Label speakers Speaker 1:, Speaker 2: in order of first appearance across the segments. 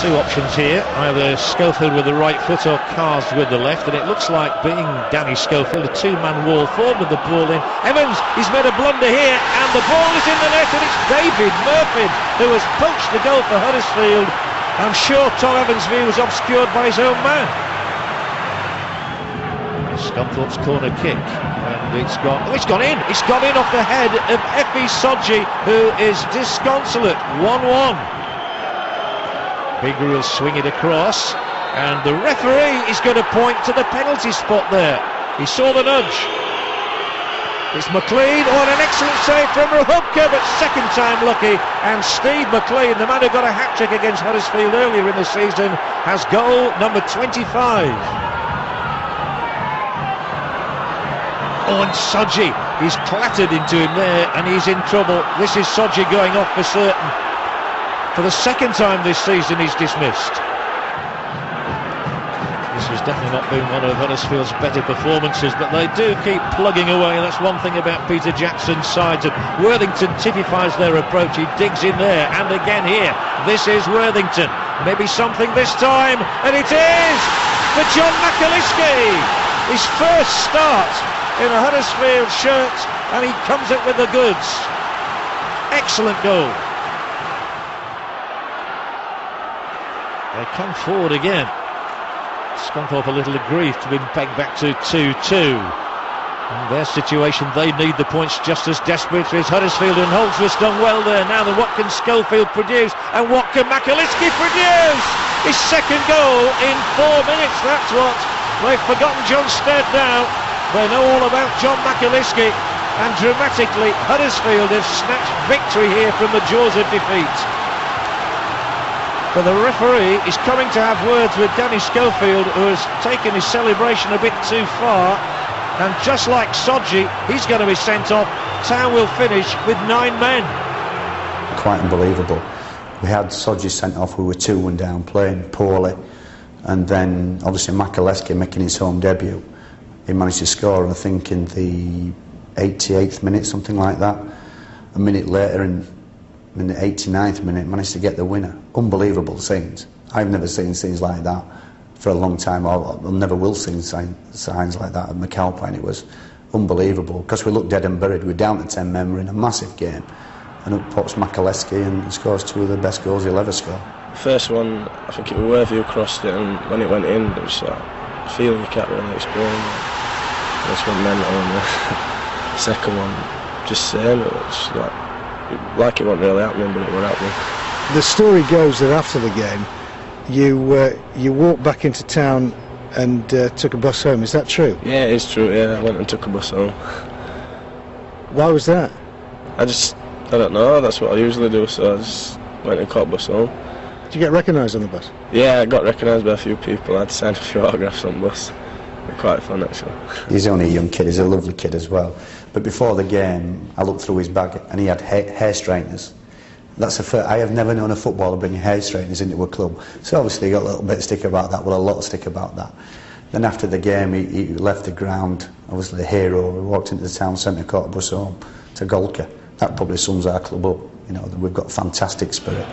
Speaker 1: two options here, either Schofield with the right foot or Cars with the left, and it looks like, being Danny Schofield, a two-man wall forward with the ball in. Evans, he's made a blunder here, and the ball is in the net, and it's David Murphy who has poached the goal for Huddersfield. I'm sure Tom Evans' view was obscured by his own man. Scunthorpe's corner kick, and it's gone in. It's gone in off the head of Effie Sodji, who is disconsolate. 1-1. Bigger will swing it across, and the referee is going to point to the penalty spot there. He saw the nudge. It's McLean. Oh, and an excellent save from Rahubka, but second time lucky. And Steve McLean, the man who got a hat-trick against Huddersfield earlier in the season, has goal number 25. Oh, and Sodji, he's clattered into him there, and he's in trouble. This is Sodji going off for certain. For the second time this season, he's dismissed. This has definitely not been one of Huddersfield's better performances, but they do keep plugging away. That's one thing about Peter Jackson's sides. And Worthington typifies their approach. He digs in there, and again here. This is Worthington. Maybe something this time, and it is for John McAliskey. His first start in a Huddersfield shirt, and he comes up with the goods. Excellent goal. They come forward again. Scunthorpe a little aggrieved to be pegged back to 2-2. In their situation, they need the points just as desperately as Huddersfield, and Holdsworth's done well there. Now then, what can Schofield produce, and what can McAliskey produce? His second goal in 4 minutes. That's what they've forgotten. John Stead now. They know all about John McAliskey, and dramatically Huddersfield have snatched victory here from the jaws of defeat. But the referee is coming to have words with Danny Schofield, who has taken his celebration a bit too far, and just like Sodji, he's going to be sent off. Town will finish with 9 men.
Speaker 2: Quite unbelievable. We had Sodji sent off, we were 2-1 down, playing poorly, and then obviously McAliskey making his home debut. He managed to score, I think, in the 88th minute, something like that. A minute later, in the 89th minute, managed to get the winner. Unbelievable scenes. I've never seen scenes like that for a long time. I never will see signs like that at McAlpine. It was unbelievable, because we looked dead and buried. We're down to 10 men, we're in a massive game, and up pops McAliskey and scores 2 of the best goals he'll ever score.
Speaker 3: The first one, I think it was Worthy who crossed it, and when it went in, it was like a feeling you can't really explain. This one mental, and the second one, just saying it, it's like it wasn't really happening, but it was happening.
Speaker 4: The story goes that after the game, you walked back into town and took a bus home. Is that true?
Speaker 3: Yeah, it is true. Yeah, I went and took a bus home.
Speaker 4: Why was that?
Speaker 3: I don't know. That's what I usually do. So I just went and caught a bus home.
Speaker 4: Did you get recognised on the bus?
Speaker 3: Yeah, I got recognised by a few people. I had to sign a few autographs on the bus. Quite fun, actually.
Speaker 2: He's only a young kid, he's a lovely kid as well. But before the game, I looked through his bag and he had hair straighteners. That's the first. I have never known a footballer bring hair straighteners into a club. So obviously he got a little bit of stick about that, well, a lot of stick about that. Then after the game, he left the ground, obviously the hero. We walked into the town centre, caught a bus home to Golka. That probably sums our club up. You know, we've got fantastic spirit.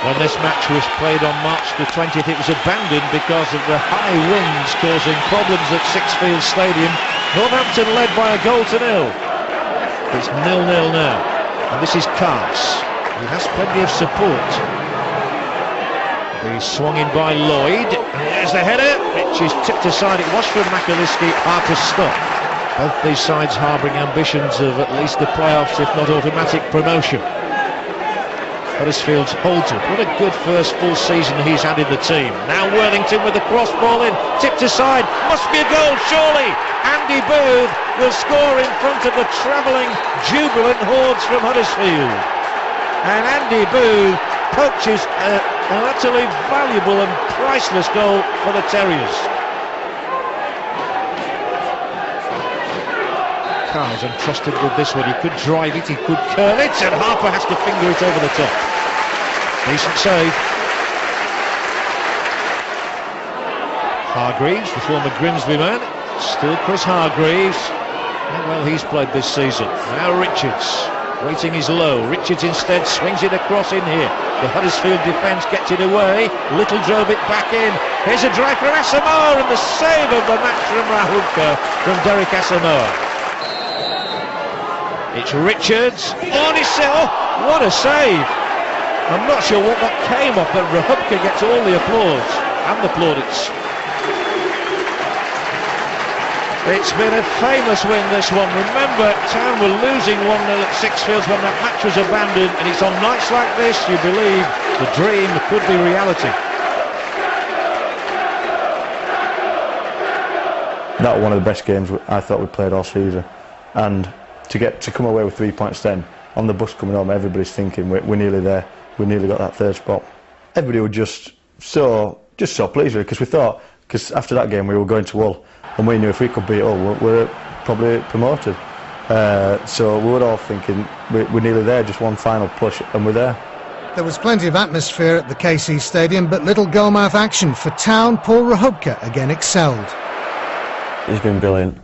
Speaker 1: When this match was played on March the 20th, it was abandoned because of the high winds causing problems at Sixfields Stadium. Northampton led by a goal to 0. It's 0-0 now. And this is Cars. He has plenty of support. He's swung in by Lloyd. And there's the header, which is tipped aside. It was from McAliskey. Hard to stop. Both these sides harbouring ambitions of at least the playoffs, if not automatic promotion. Huddersfield's Holdsworth, what a good first full season he's had in the team. Now Worthington with the cross ball in, tipped aside, must be a goal surely. Andy Booth will score in front of the travelling, jubilant hordes from Huddersfield. And Andy Booth poaches an utterly valuable and priceless goal for the Terriers. Carl's entrusted with this one. He could drive it, he could curl it, and Harper has to finger it over the top. Decent save. Hargreaves, the former Grimsby man, still Chris Hargreaves. How well he's played this season. Now Richards. Waiting is low. Richards instead swings it across in here. The Huddersfield defence gets it away. Little drove it back in. Here's a drive from Asamoah, and the save of the match from Rahubka from Derek Asamoah. It's Richards. Oh, what a save! I'm not sure what that came off, but Rahubka gets all the applause and the plaudits. It's been a famous win, this one. Remember, Town were losing 1-0 at Sixfields when that match was abandoned, and it's on nights like this you believe the dream could be reality.
Speaker 5: That was one of the best games I thought we played all season, and to come away with 3 points then, on the bus coming home, everybody's thinking we're nearly there, we nearly got that third spot. Everybody was just so pleased with it, because after that game we were going to Hull, and we knew if we could beat Hull, we're probably promoted. So we were all thinking we're nearly there, just one final push and we're there.
Speaker 4: There was plenty of atmosphere at the KC Stadium, but little goalmouth action for Town. Paul Rahubka again excelled.
Speaker 6: He's been brilliant.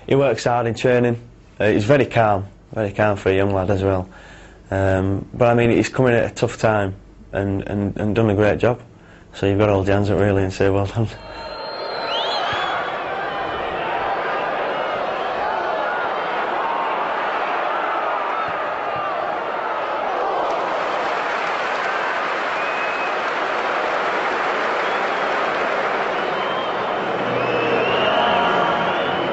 Speaker 6: He works hard in training. He's very calm for a young lad as well. But I mean, he's coming at a tough time and done a great job. So you've got to hold your hands up really and say well done.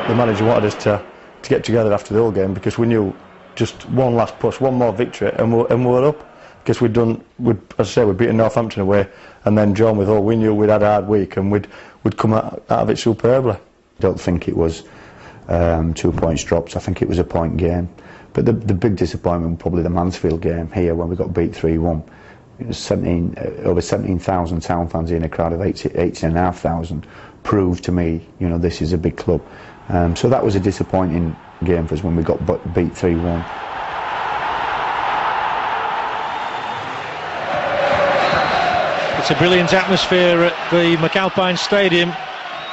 Speaker 5: The manager wanted us to get together after the Hull game, because we knew just one last push, one more victory, and we're up. Because we'd as I say, we'd beaten Northampton away, and then drawn with Hull. We knew we'd had a hard week, and we'd come out of it superbly.
Speaker 2: I don't think it was 2 points dropped. I think it was a point game. But the big disappointment was probably the Mansfield game here when we got beat 3-1. It was over 17,000 Town fans in a crowd of 18,500. Proved to me, this is a big club. So that was a disappointing game for us when we got beat 3-1.
Speaker 1: It's a brilliant atmosphere at the McAlpine Stadium.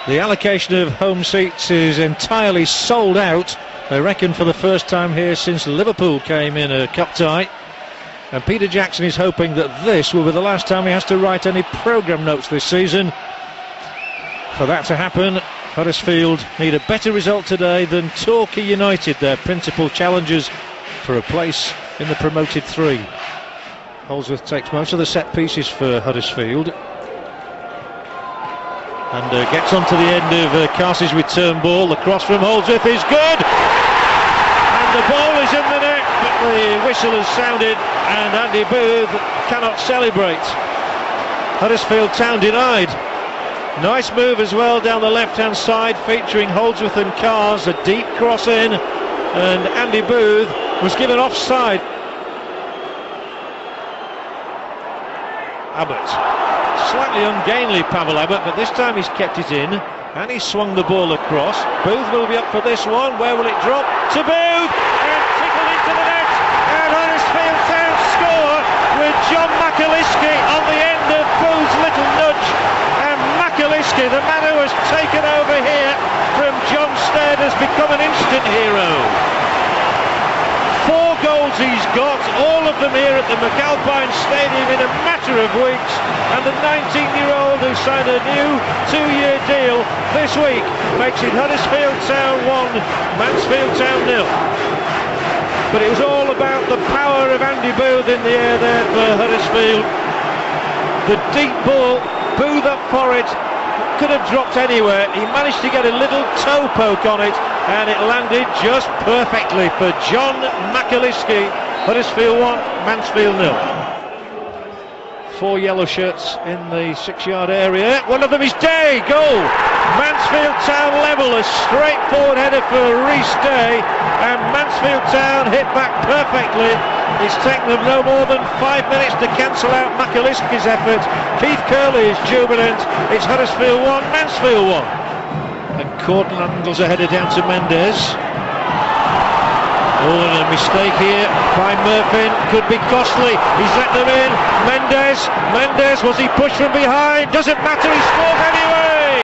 Speaker 1: The allocation of home seats is entirely sold out. They reckon for the first time here since Liverpool came in a cup tie. And Peter Jackson is hoping that this will be the last time he has to write any programme notes this season. For that to happen, Huddersfield need a better result today than Torquay United, their principal challengers for a place in the promoted three. Holdsworth takes most of the set pieces for Huddersfield and gets onto the end of Carsey's return ball. The cross from Holdsworth is good, and the ball is in the net, but the whistle has sounded and Andy Booth cannot celebrate. Huddersfield Town denied. Nice move as well down the left hand side, featuring Holdsworth and Cars. A deep cross in, and Andy Booth was given offside. Abbott, slightly ungainly Pavel Abbott, but this time he's kept it in, and he's swung the ball across. Booth will be up for this one. Where will it drop? To Booth, and tickled into the net, and Huddersfield Town score with John McAliskey on the end of Booth's little nudge. And McAliskey, the man who has taken over here from John Stead, has become an instant hero. 4 goals he's got, all of them here at the McAlpine Stadium in a matter of weeks, and the 19-year-old who signed a new 2-year deal this week makes it Huddersfield Town 1, Mansfield Town 0. But it was all about the power of Andy Booth in the air there for Huddersfield. The deep ball, Booth up for it, could have dropped anywhere. He managed to get a little toe poke on it, and it landed just perfectly for John McAliskey. Huddersfield 1, Mansfield 0. 4 yellow shirts in the 6-yard area. One of them is Day. Goal. Mansfield Town level. A straightforward header for Rhys Day, and Mansfield Town hit back perfectly. It's taken them no more than 5 minutes to cancel out McAliskey's effort. Keith Curley is jubilant. It's Huddersfield 1, Mansfield 1. And Corden handles a header down to Mendes. Oh, and a mistake here by Murphy could be costly. He's let them in. Mendes, was he pushed from behind? Doesn't matter, he scores anyway.